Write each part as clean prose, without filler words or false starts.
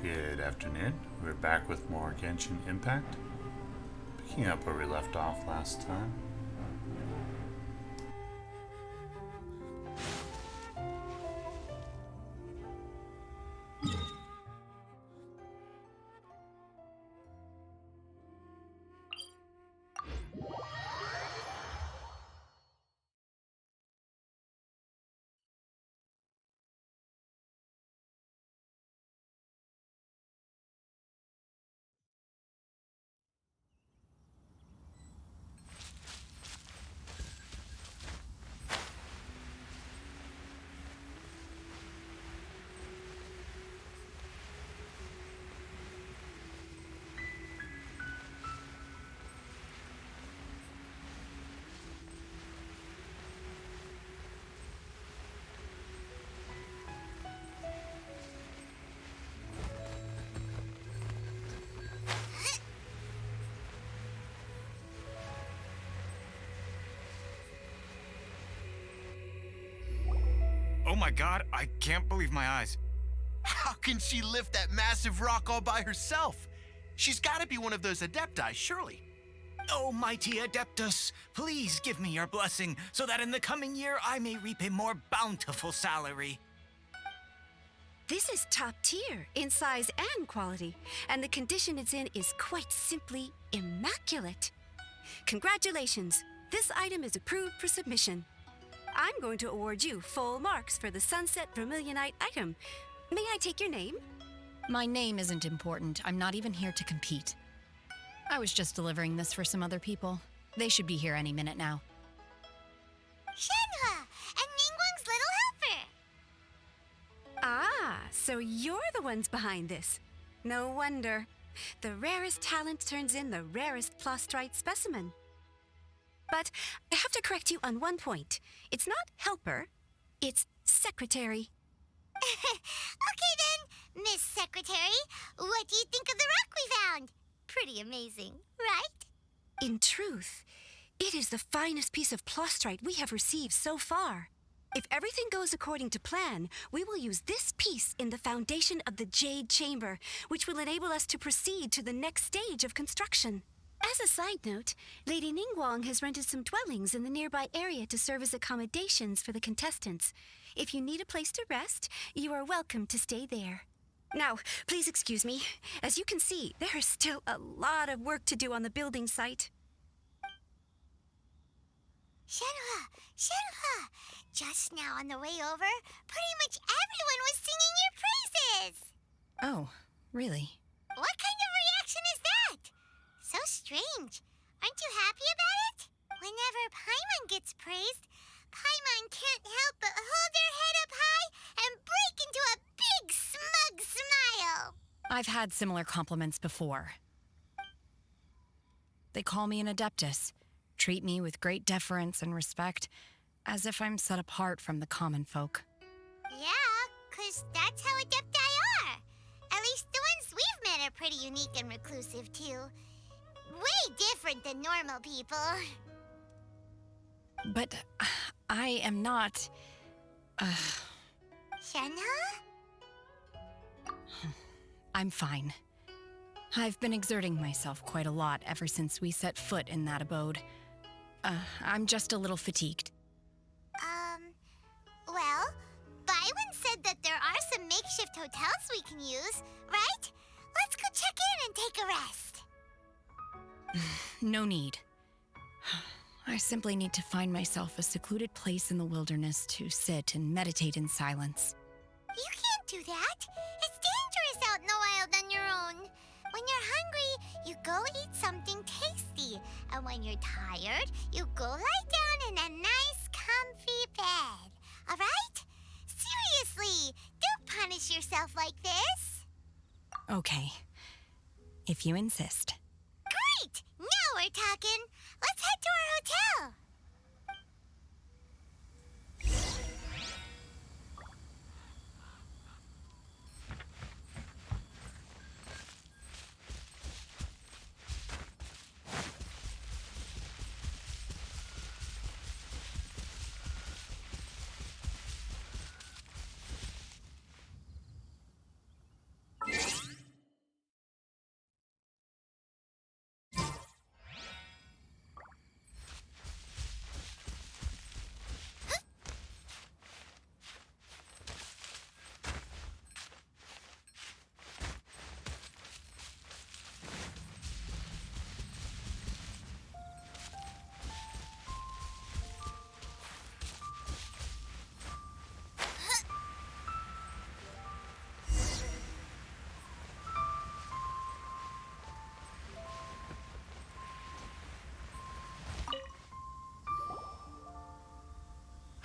Good afternoon. We're back with more Genshin Impact. Picking up where we left off last time. Oh my god, I can't believe my eyes. How can she lift that massive rock all by herself? She's gotta be one of those Adepti, surely. Oh, mighty Adeptus, please give me your blessing so that in the coming year I may reap a more bountiful salary. This is top tier in size and quality, and the condition it's in is quite simply immaculate. Congratulations, this item is approved for submission. I'm going to award you full marks for the Sunset Vermilionite item. May I take your name? My name isn't important. I'm not even here to compete. I was just delivering this for some other people. They should be here any minute now. Shenhua and Ningguang's little helper. Ah, so you're the ones behind this. No wonder. The rarest talent turns in the rarest plastrite specimen. But I have to correct you on one point. It's not helper, it's secretary. Okay then, Miss Secretary, what do you think of the rock we found? Pretty amazing, right? In truth, it is the finest piece of plastrite we have received so far. If everything goes according to plan, we will use this piece in the foundation of the Jade Chamber, which will enable us to proceed to the next stage of construction. As a side note, Lady Ningguang has rented some dwellings in the nearby area to serve as accommodations for the contestants. If you need a place to rest, you are welcome to stay there. Now, please excuse me. As you can see, there is still a lot of work to do on the building site. Shenhua, just now on the way over, pretty much everyone was singing your praises. Oh, really? What kind of reaction is that? So strange. Aren't you happy about it? Whenever Paimon gets praised, Paimon can't help but hold their head up high and break into a big smug smile. I've had similar compliments before. They call me an Adeptus, treat me with great deference and respect, as if I'm set apart from the common folk. Yeah, 'cause that's how Adepti are. At least the ones we've met are pretty unique and reclusive, too. Way different than normal people. But I am not... Shenhua? I'm fine. I've been exerting myself quite a lot ever since we set foot in that abode. I'm just a little fatigued. Well, Byron said that there are some makeshift hotels we can use, right? Let's go check in and take a rest. No need. I simply need to find myself a secluded place in the wilderness to sit and meditate in silence. You can't do that. It's dangerous out in the wild on your own. When you're hungry, you go eat something tasty. And when you're tired, you go lie down in a nice, comfy bed. All right? Seriously, don't punish yourself like this. Okay, if you insist. Great! Now we're talking. Let's head to our hotel.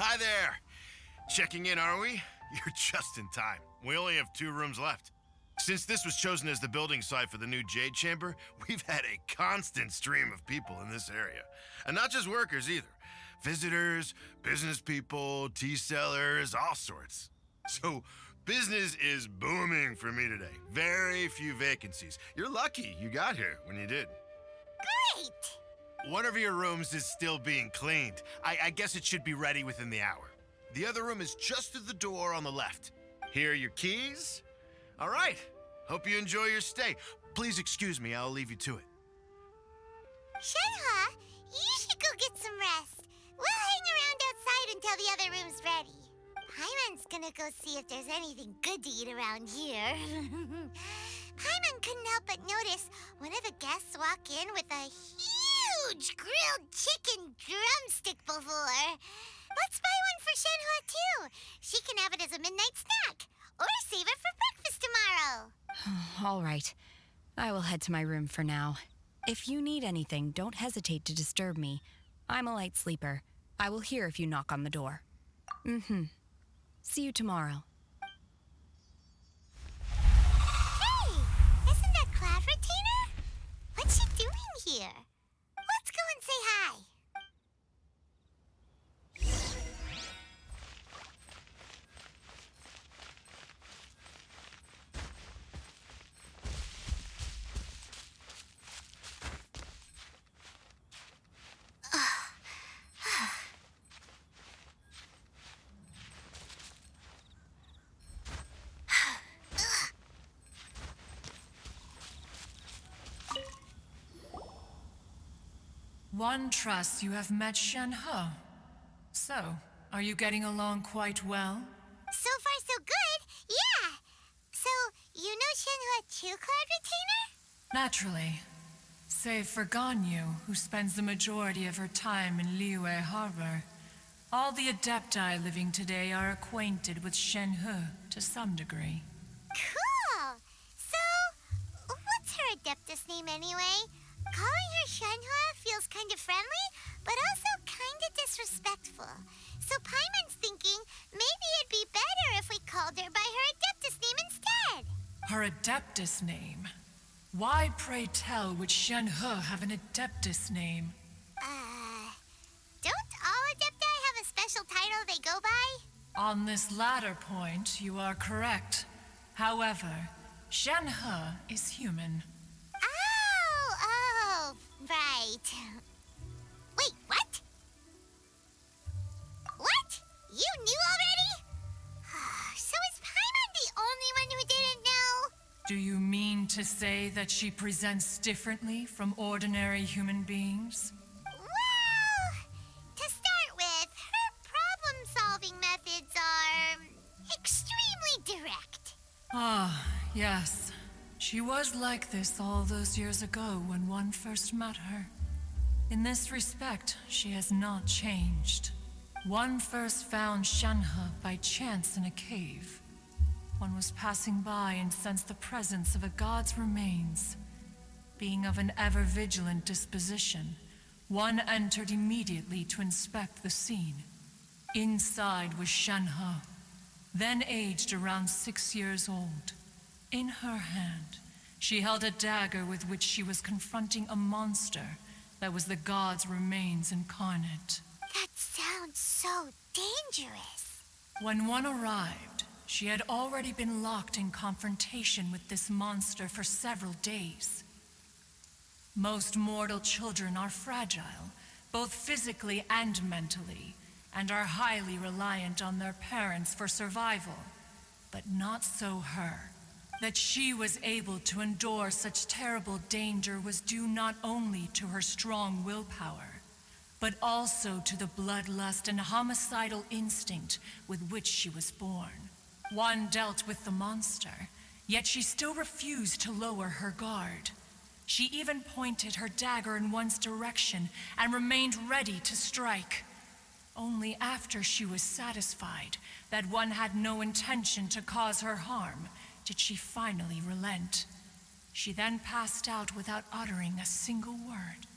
Hi there. Checking in, are we? You're just in time. We only have 2 rooms left. Since this was chosen as the building site for the new Jade Chamber, we've had a constant stream of people in this area. And not just workers either. Visitors, business people, tea sellers, all sorts. So, business is booming for me today. Very few vacancies. You're lucky you got here when you did. Great! One of your rooms is still being cleaned. I guess it should be ready within the hour. The other room is just through the door on the left. Here are your keys. All right. Hope you enjoy your stay. Please excuse me, I'll leave you to it. Shenhe, you should go get some rest. We'll hang around outside until the other room's ready. Paimon's gonna go see if there's anything good to eat around here. Paimon couldn't help but notice one of the guests walk in with a huge grilled chicken drumstick before. Let's buy one for Shenhe too. She can have it as a midnight snack. Or save it for breakfast tomorrow. All right. I will head to my room for now. If you need anything, don't hesitate to disturb me. I'm a light sleeper. I will hear if you knock on the door. See you tomorrow. Hey, isn't that Cloud Retainer? What's she doing here? Let's go and say hi. One trusts you have met Shenhe. So, are you getting along quite well? So far, so good. Yeah. So, you know Shenhe too, Cloud Retainer? Naturally. Save for Ganyu, who spends the majority of her time in Liyue Harbor. All the Adepti living today are acquainted with Shenhe to some degree. Cool. So, what's her Adeptus name anyway? Calling her Shenhe feels kind of friendly, but also kind of disrespectful. So Paimon's thinking maybe it'd be better if we called her by her Adeptus name instead. Her Adeptus name? Why, pray tell, would Shenhe have an Adeptus name? Don't all Adepti have a special title they go by? On this latter point, you are correct. However, Shenhe is human. Oh, right. Wait, what? What? You knew already? So is Paimon the only one who didn't know? Do you mean to say that she presents differently from ordinary human beings? Well, to start with, her problem-solving methods are extremely direct. Ah, yes. She was like this all those years ago when one first met her. In this respect, she has not changed. One first found Shenhe by chance in a cave. One was passing by and sensed the presence of a god's remains. Being of an ever-vigilant disposition, one entered immediately to inspect the scene. Inside was Shenhe, then aged around 6 years old. In her hand, she held a dagger with which she was confronting a monster that was the god's remains incarnate. That sounds so dangerous. When one arrived, she had already been locked in confrontation with this monster for several days. Most mortal children are fragile, both physically and mentally, and are highly reliant on their parents for survival. But not so her. That she was able to endure such terrible danger was due not only to her strong willpower, but also to the bloodlust and homicidal instinct with which she was born. One dealt with the monster, yet she still refused to lower her guard. She even pointed her dagger in one's direction and remained ready to strike. Only after she was satisfied that one had no intention to cause her harm did she finally relent. She then passed out without uttering a single word.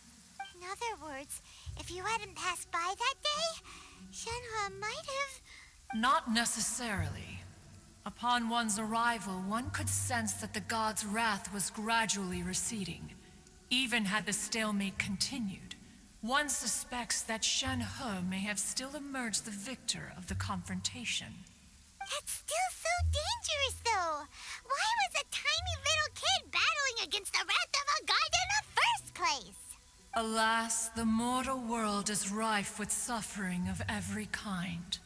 No other words, if you hadn't passed by that day, Shenhe might have... Not necessarily. Upon one's arrival, one could sense that the god's wrath was gradually receding. Even had the stalemate continued, one suspects that Shenhe may have still emerged the victor of the confrontation. That's still so dangerous, though. Why was a tiny little kid battling against the wrath of a god in the first place? Alas, the mortal world is rife with suffering of every kind,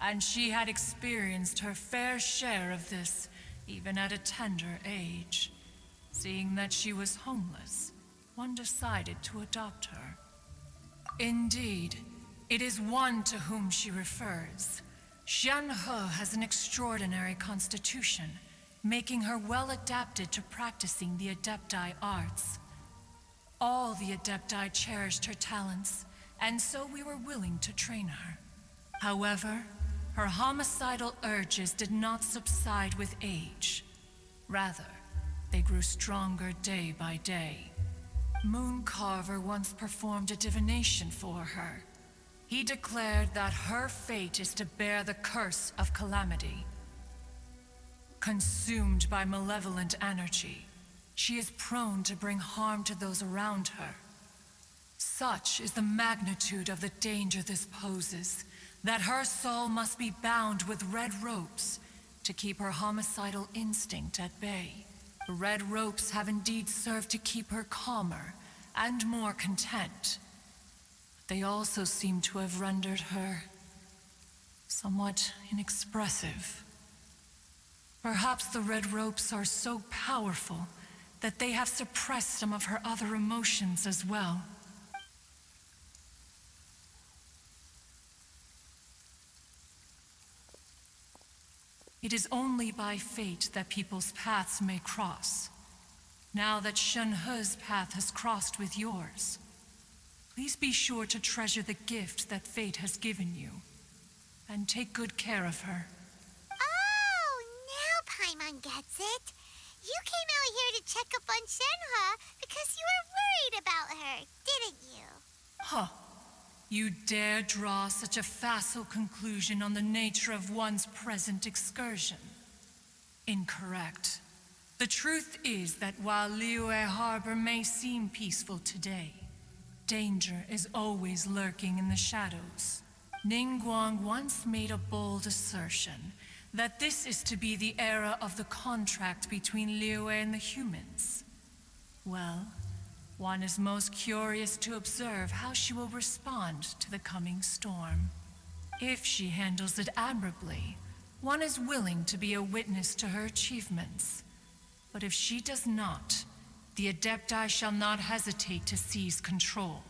and she had experienced her fair share of this, even at a tender age. Seeing that she was homeless, one decided to adopt her. Indeed, it is one to whom she refers. Shenhe has an extraordinary constitution, making her well adapted to practicing the Adepti arts. All the Adepti cherished her talents, and so we were willing to train her. However, her homicidal urges did not subside with age. Rather, they grew stronger day by day. Mooncarver once performed a divination for her. He declared that her fate is to bear the curse of calamity. Consumed by malevolent energy, she is prone to bring harm to those around her. Such is the magnitude of the danger this poses, that her soul must be bound with red ropes to keep her homicidal instinct at bay. The red ropes have indeed served to keep her calmer and more content. They also seem to have rendered her somewhat inexpressive. Perhaps the red ropes are so powerful that they have suppressed some of her other emotions as well. It is only by fate that people's paths may cross. Now that Shenhe's path has crossed with yours, please be sure to treasure the gift that fate has given you, and take good care of her. Oh, now Paimon gets it. You came out here to check up on Shenhe because you were worried about her, didn't you? Huh. You dare draw such a facile conclusion on the nature of one's present excursion? Incorrect. The truth is that while Liyue Harbor may seem peaceful today, danger is always lurking in the shadows. Ningguang once made a bold assertion that this is to be the era of the contract between Liyue and the humans. Well, one is most curious to observe how she will respond to the coming storm. If she handles it admirably, one is willing to be a witness to her achievements. But if she does not, the Adepti shall not hesitate to seize control.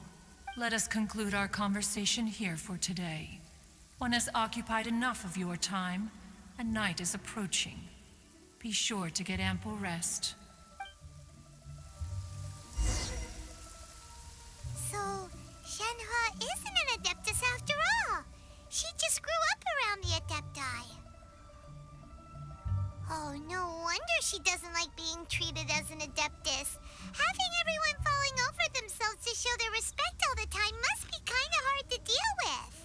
Let us conclude our conversation here for today. One has occupied enough of your time, and night is approaching. Be sure to get ample rest. So, Shenhe isn't an Adeptus after all. She just grew up around the Adepti. Oh, no wonder she doesn't like being treated as an Adeptus. Having everyone falling over themselves to show their respect all the time must be kind of hard to deal with.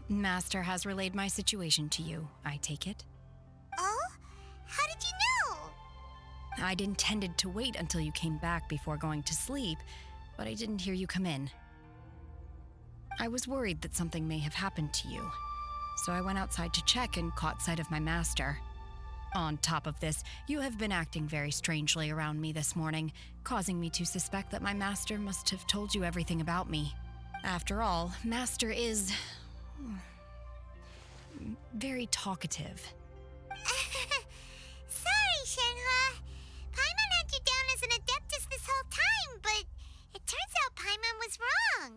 Master has relayed my situation to you, I take it. Oh? How did you I'd intended to wait until you came back before going to sleep, but I didn't hear you come in. I was worried that something may have happened to you, so I went outside to check and caught sight of my master. On top of this, you have been acting very strangely around me this morning, causing me to suspect that my master must have told you everything about me. After all, Master is very talkative. Sorry, Shenhua. Paimon had you down as an adeptus this whole time, but it turns out Paimon was wrong.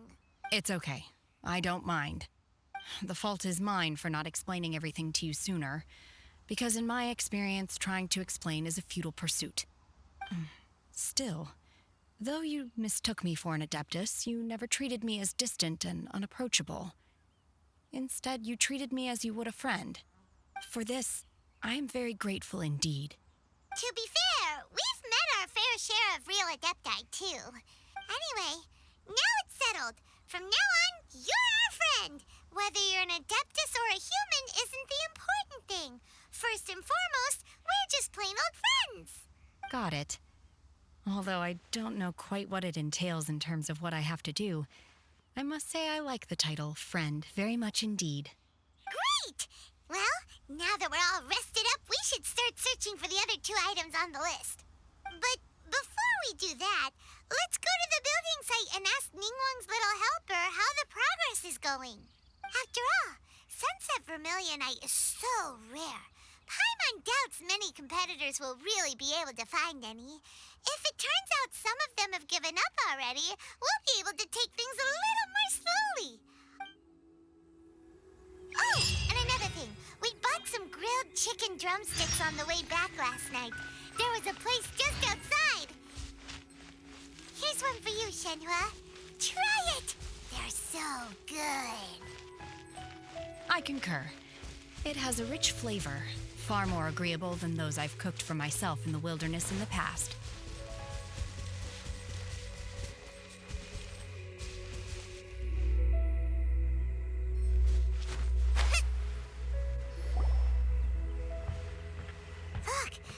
It's okay. I don't mind. The fault is mine for not explaining everything to you sooner, because in my experience, trying to explain is a futile pursuit. Still, though you mistook me for an adeptus, you never treated me as distant and unapproachable. Instead, you treated me as you would a friend. For this, I am very grateful indeed. To be fair, we've met our fair share of real adepti, too. Anyway, now it's settled. From now on, you're our friend. Whether you're an adeptus or a human isn't the important thing. First and foremost, we're just plain old friends. Got it. Although I don't know quite what it entails in terms of what I have to do, I must say I like the title friend very much indeed. Great! Well, now that we're all rested up, we should start searching for the other 2 items on the list. But before we do that, let's go to the building site and ask Ningguang's little helper how the progress is going. After all, Sunset Vermilionite is so rare. Paimon doubts many competitors will really be able to find any. If it turns out some of them have given up already, we'll be able to take things a little more slowly. Oh, and another thing. We bought some grilled chicken drumsticks on the way back last night. There was a place just outside. Here's one for you, Shenhua. Try it. They're so good. I concur. It has a rich flavor, far more agreeable than those I've cooked for myself in the wilderness in the past.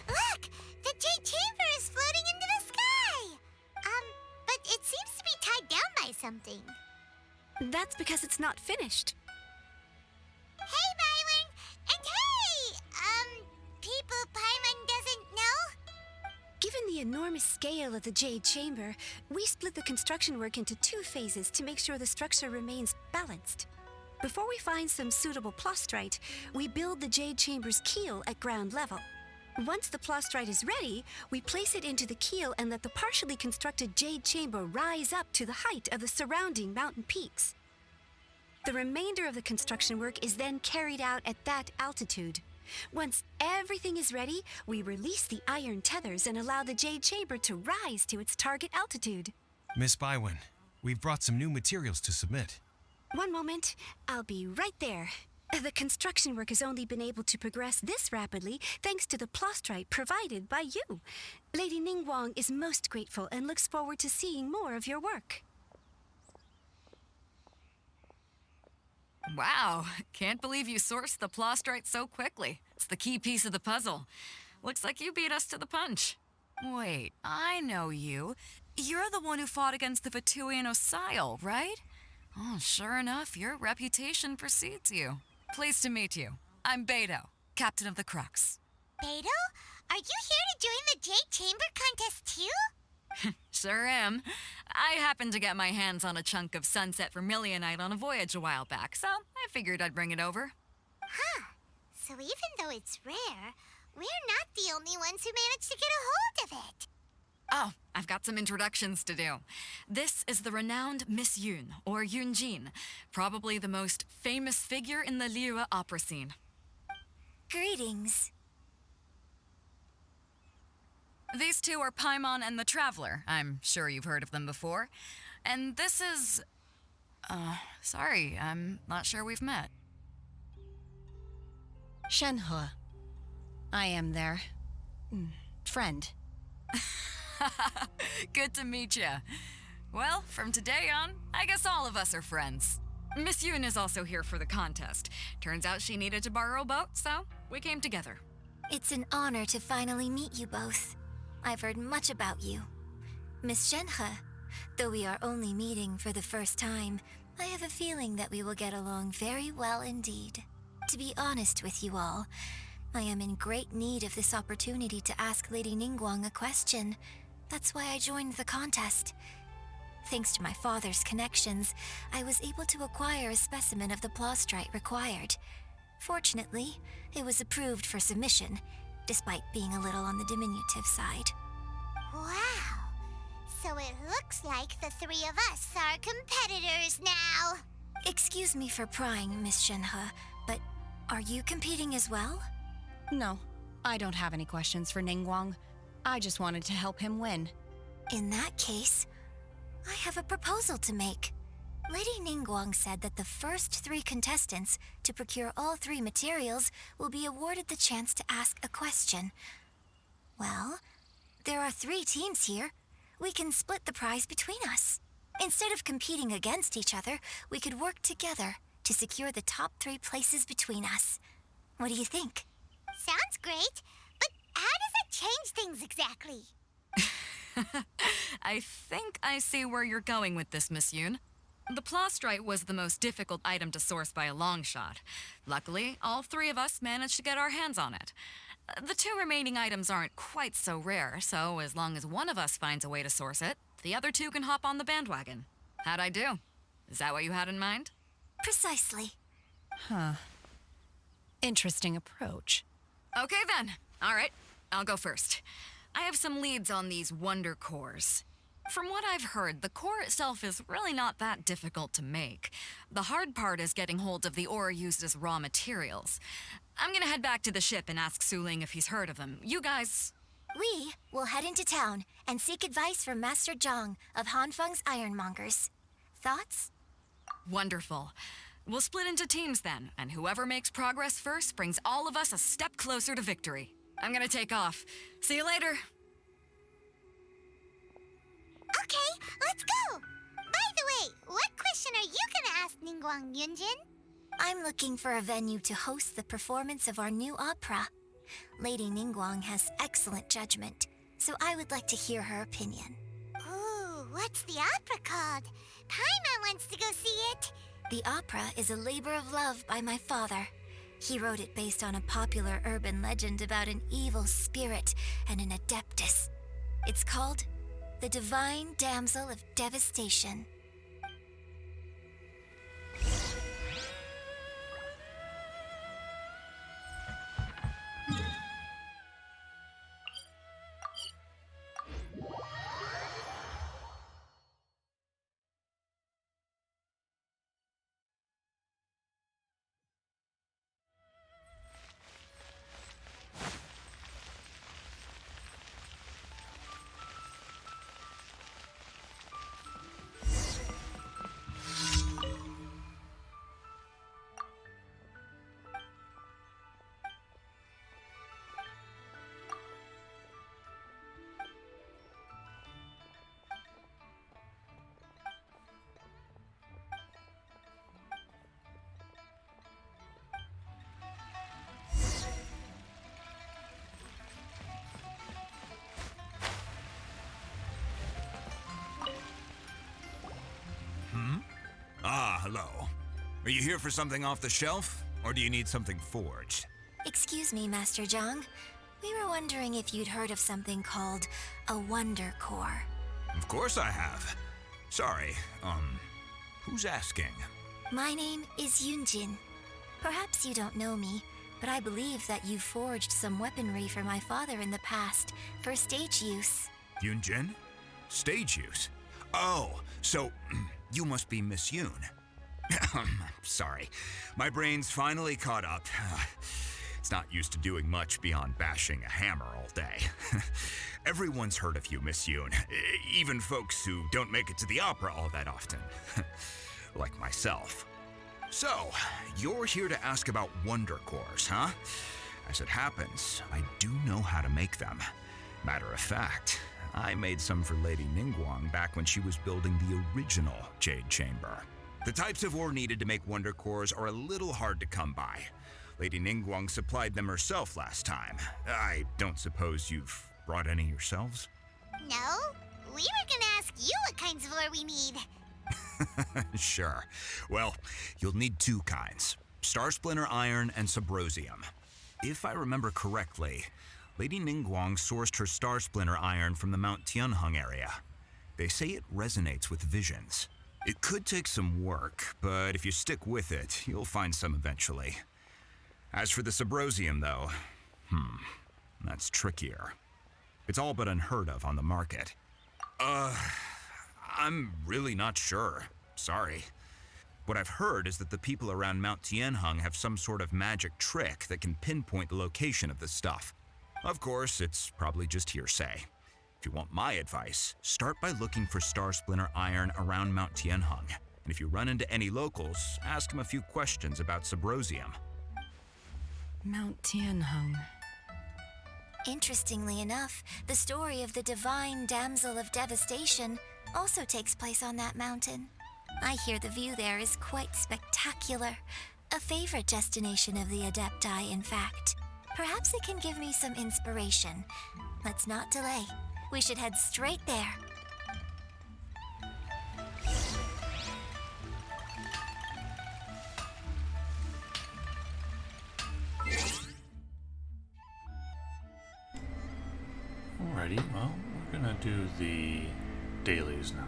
Look! The Jade Chamber is floating into the sky! But it seems to be tied down by something. That's because it's not finished. Hey, Byron! And hey! People Paimon doesn't know? Given the enormous scale of the Jade Chamber, we split the construction work into 2 phases to make sure the structure remains balanced. Before we find some suitable plastrite, we build the Jade Chamber's keel at ground level. Once the plastrite is ready, we place it into the keel and let the partially constructed Jade Chamber rise up to the height of the surrounding mountain peaks. The remainder of the construction work is then carried out at that altitude. Once everything is ready, we release the iron tethers and allow the Jade Chamber to rise to its target altitude. Miss Bywin, we've brought some new materials to submit. One moment, I'll be right there. The construction work has only been able to progress this rapidly thanks to the plastrite provided by you. Lady Ningguang is most grateful and looks forward to seeing more of your work. Wow, can't believe you sourced the plastrite so quickly. It's the key piece of the puzzle. Looks like you beat us to the punch. Wait, I know you. You're the one who fought against the Vatuian Osile, right? Oh, sure enough, your reputation precedes you. Pleased to meet you. I'm Beto, captain of the Crux. Beto? Are you here to join the Jade Chamber contest too? Sure am. I happened to get my hands on a chunk of Sunset Vermilionite on a voyage a while back, so I figured I'd bring it over. Huh. So even though it's rare, we're not the only ones who managed to get a hold of it. Oh, I've got some introductions to do. This is the renowned Miss Yoon, or Yoonjin, probably the most famous figure in the Liyue opera scene. Greetings. These 2 are Paimon and the Traveler. I'm sure you've heard of them before. And this is... sorry, I'm not sure we've met. Shenhua. I am their friend. Good to meet you. Well, from today on, I guess all of us are friends. Miss Yoon is also here for the contest. Turns out she needed to borrow a boat, so we came together. It's an honor to finally meet you both. I've heard much about you. Miss Shenhe, though we are only meeting for the first time, I have a feeling that we will get along very well indeed. To be honest with you all, I am in great need of this opportunity to ask Lady Ningguang a question. That's why I joined the contest. Thanks to my father's connections, I was able to acquire a specimen of the plastrite required. Fortunately, it was approved for submission, despite being a little on the diminutive side. Wow. So it looks like the three of us are competitors now. Excuse me for prying, Miss Shenhe, but are you competing as well? No, I don't have any questions for Ningguang. I just wanted to help him win. In that case, I have a proposal to make. Lady Ningguang said that the first 3 contestants to procure all 3 materials will be awarded the chance to ask a question. Well, there are 3 teams here. We can split the prize between us. Instead of competing against each other, we could work together to secure the top 3 places between us. What do you think? Sounds great, but how does that change things exactly? I think I see where you're going with this, Miss Yoon. The plastrite was the most difficult item to source by a long shot. Luckily, all 3 of us managed to get our hands on it. The 2 remaining items aren't quite so rare, so as long as one of us finds a way to source it, the other 2 can hop on the bandwagon. How'd I do? Is that what you had in mind? Precisely. Huh. Interesting approach. Okay then. All right, I'll go first. I have some leads on these wonder cores. From what I've heard, the core itself is really not that difficult to make. The hard part is getting hold of the ore used as raw materials. I'm gonna head back to the ship and ask Su Ling if he's heard of them. You guys... We will head into town and seek advice from Master Zhang of Hanfeng's Ironmongers. Thoughts? Wonderful. We'll split into teams then, and whoever makes progress first brings all of us a step closer to victory. I'm gonna take off. See you later. Okay, let's go! By the way, what question are you gonna ask Ningguang Yunjin? I'm looking for a venue to host the performance of our new opera. Lady Ningguang has excellent judgment, so I would like to hear her opinion. Ooh, what's the opera called? Paimon wants to go see it. The opera is a labor of love by my father. He wrote it based on a popular urban legend about an evil spirit and an adeptus. It's called The Divine Damsel of Devastation. Ah, hello. Are you here for something off the shelf, or do you need something forged? Excuse me, Master Zhang. We were wondering if you'd heard of something called a Wonder Core. Of course I have. Sorry, who's asking? My name is Yunjin. Perhaps you don't know me, but I believe that you forged some weaponry for my father in the past for stage use. Yunjin? Stage use? Oh, so you must be Miss Yoon. Sorry, my brain's finally caught up. It's not used to doing much beyond bashing a hammer all day. Everyone's heard of you, Miss Yoon, even folks who don't make it to the opera all that often, like myself. So, you're here to ask about Wonder Cores, huh? As it happens, I do know how to make them. Matter of fact, I made some for Lady Ningguang back when she was building the original Jade Chamber. The types of ore needed to make Wonder Cores are a little hard to come by. Lady Ningguang supplied them herself last time. I don't suppose you've Brought any yourselves? No, we were gonna ask you what kinds of ore we need. Sure. Well, you'll need two kinds. Star Splinter Iron and Subrosium. If I remember correctly, Lady Ningguang sourced her Star Splinter Iron from the Mount Tianheng area. They say it resonates with visions. It could take some work, but if you stick with it, you'll find some eventually. As for the Subrosium, though, that's trickier. It's all but unheard of on the market. I'm really not sure. Sorry. What I've heard is that the people around Mount Tianheng have some sort of magic trick that can pinpoint the location of the stuff. Of course, it's probably just hearsay. If you want my advice, start by looking for Star Splinter Iron around Mount Tianheng. And if you run into any locals, ask them a few questions about Subrosium. Mount Tianheng. Interestingly enough, the story of the divine damsel of devastation also takes place on that mountain. I hear the view there is quite spectacular. A favorite destination of the Adepti, in fact. Perhaps it can give me some inspiration. Let's not delay. We should head straight there. Alrighty, well, we're gonna do the dailies now.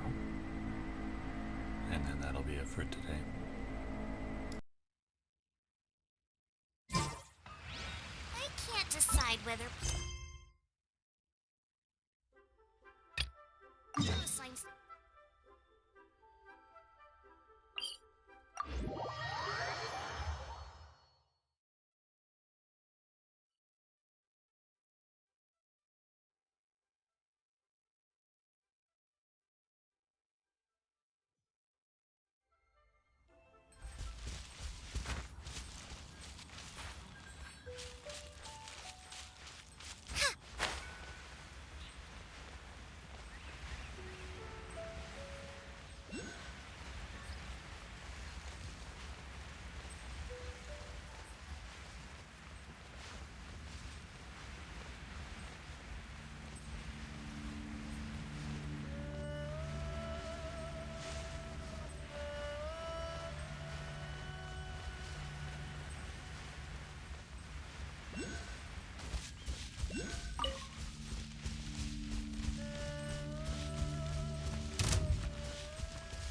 And then that'll be it for today. I can't decide whether... Slime's...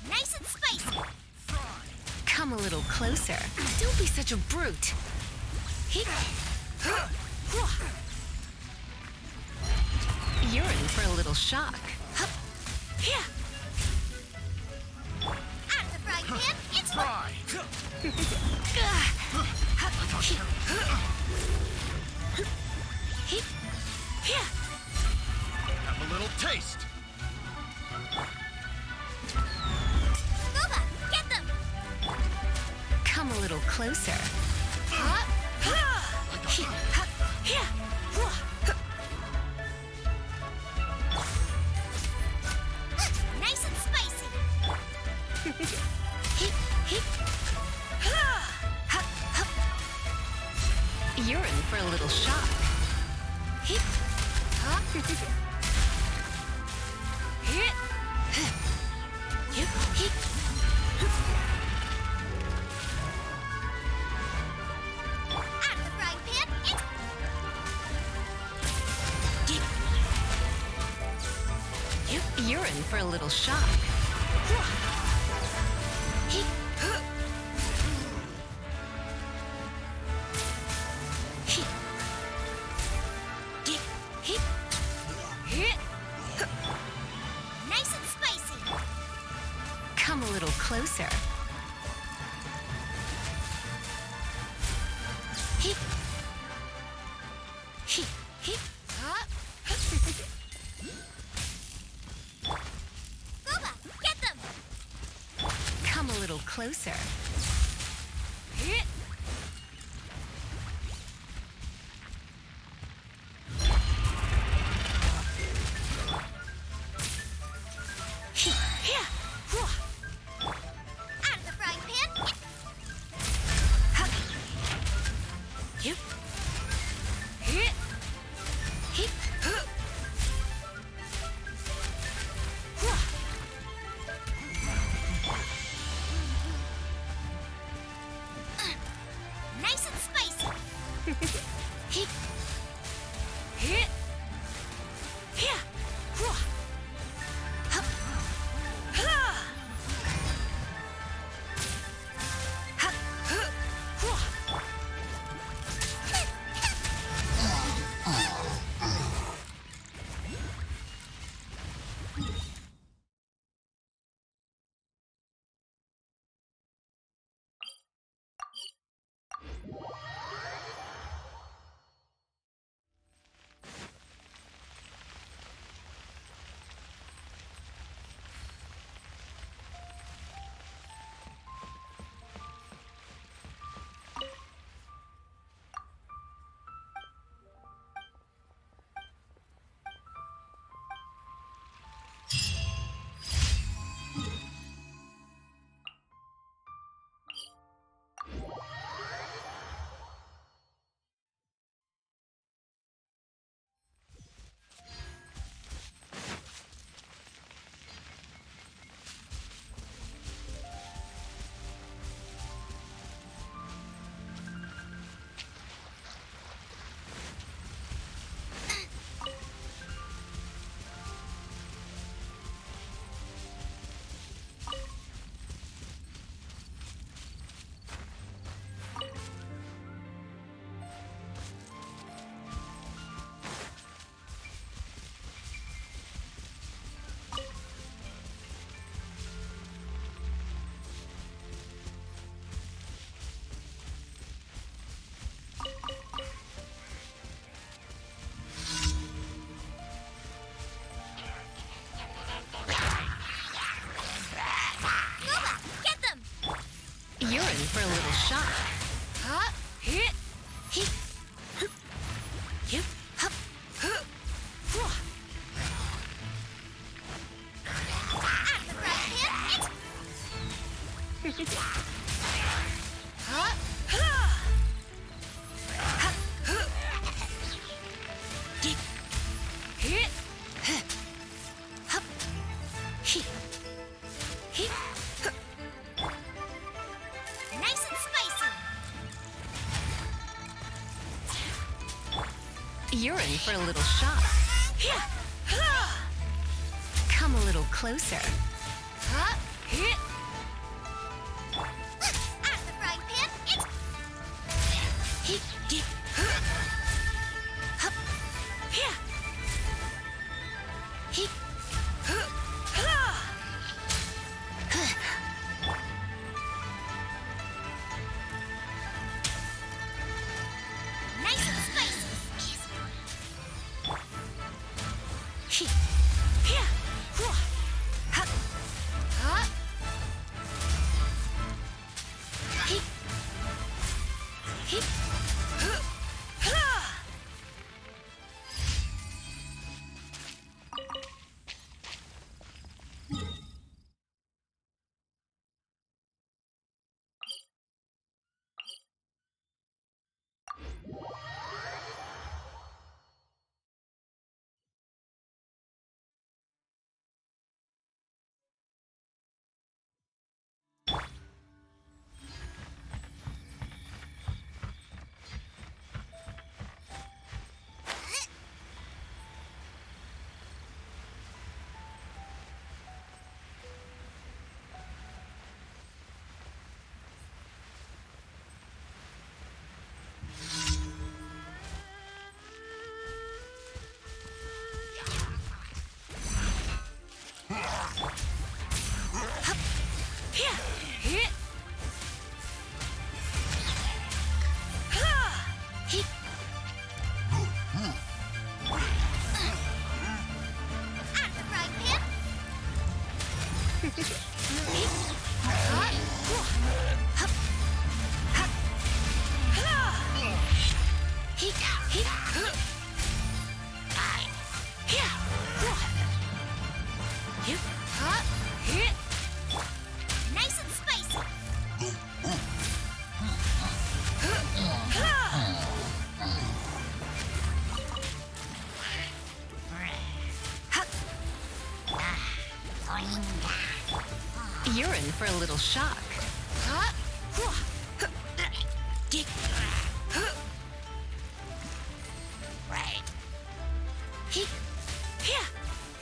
Nice and spicy! Come a little closer. Don't be such a brute. You're in for a little shock. Out of the frying pan, it's fry! Have a little taste. Boba, get them! Come a little closer. Nice and spicy! You're in for a little shock. Out of the frying pan, it's... You're in for a little shock. Nice and spicy! Come a little closer. Boba, get them! Come a little closer. Out of the frying pan, You're in for a little shock. Nice and spicy. You're in for a little shock. Come a little closer. At the frying pan, it's nice and spicy. Nice and spicy. You're in for a little shock.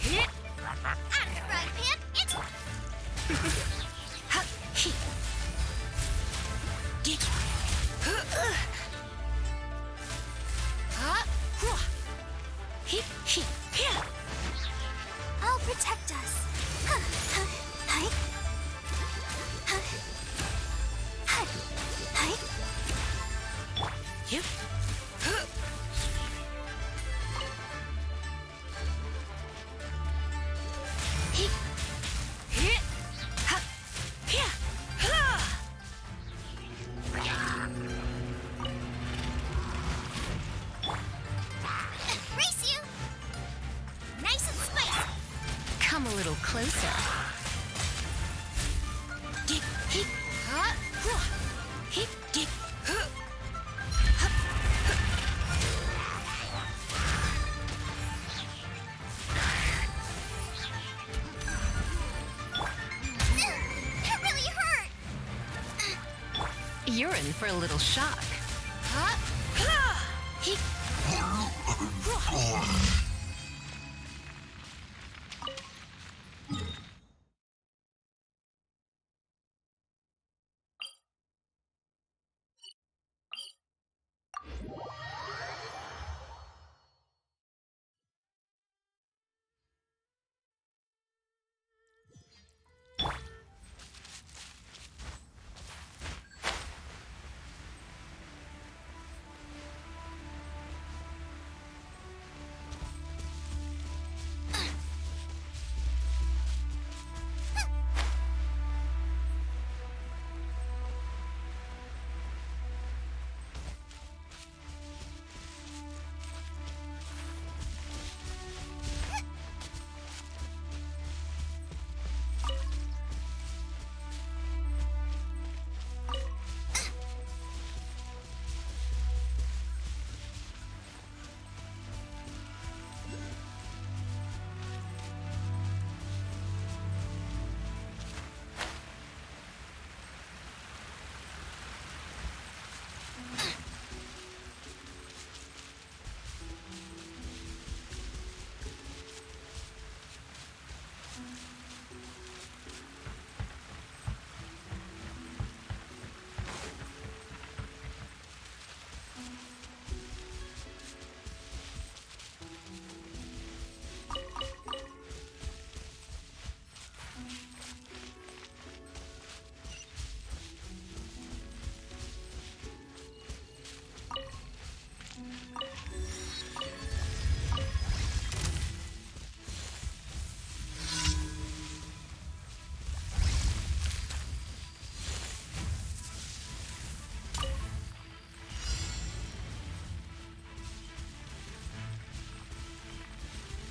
Out of the frying pan, it's... I'll protect us. Race you! Nice and spicy. Come a little closer. That really hurt. You're in for a little shock.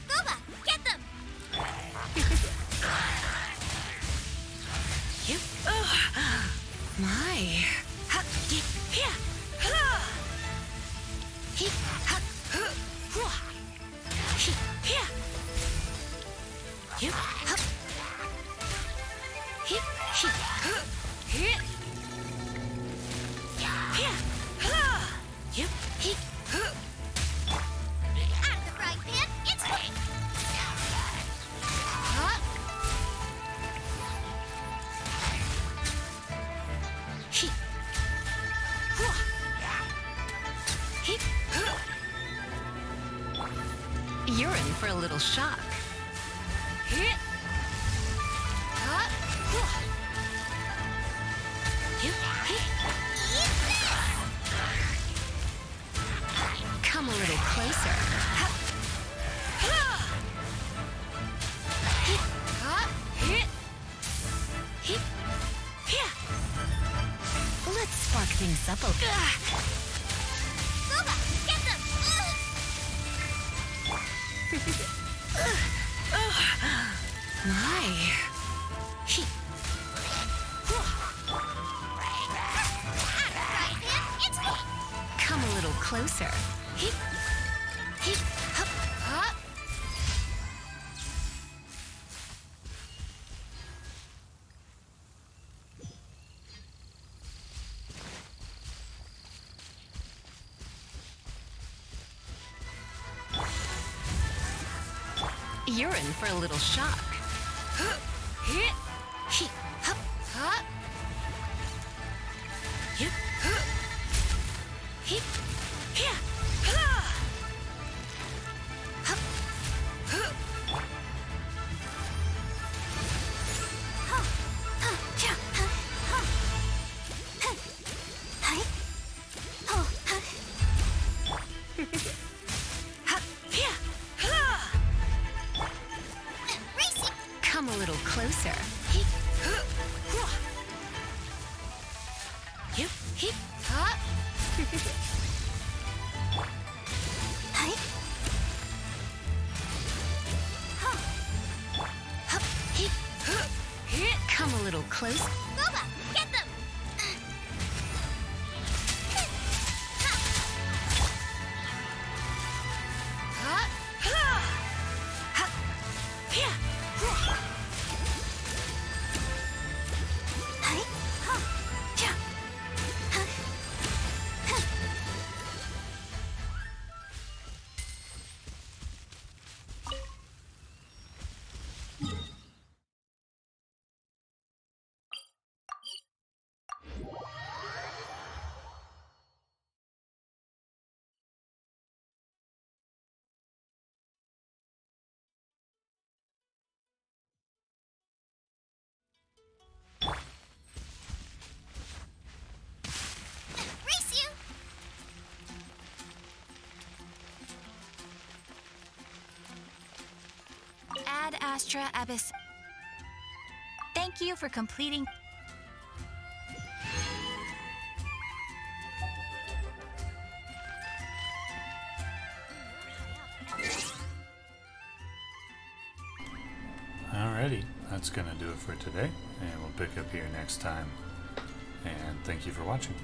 Booba, get them! My. Out of the frying pan, it's quick! You're in for a little shock. Come a little closer. Let's spark things up a little. Booba, get them! My. Come a little closer. You're in for a little shock. Hit. Hit. Hup. Hup. Hip. Hup. Hip. Here. Hup. Hup. Hup. Huh. Huh. Yeah. Huh. Huh. Huh. Hi. Oh. Huh. Hup. Here. Huh. Racing! Come a little closer. Hip. Hup. Huh. Hip. Hip. Huh. Hi. Huh. Hup. Hip. Hup. Hit. Come a little close. Boba, get them! Huh. Huh. Hup. Here. Huh. Hi. Huh. Yeah. Huh. Huh. Race you! Ad Astra Abyss. Thank you for completing. Alrighty, that's gonna do it for today, and we'll pick up here next time. And thank you for watching.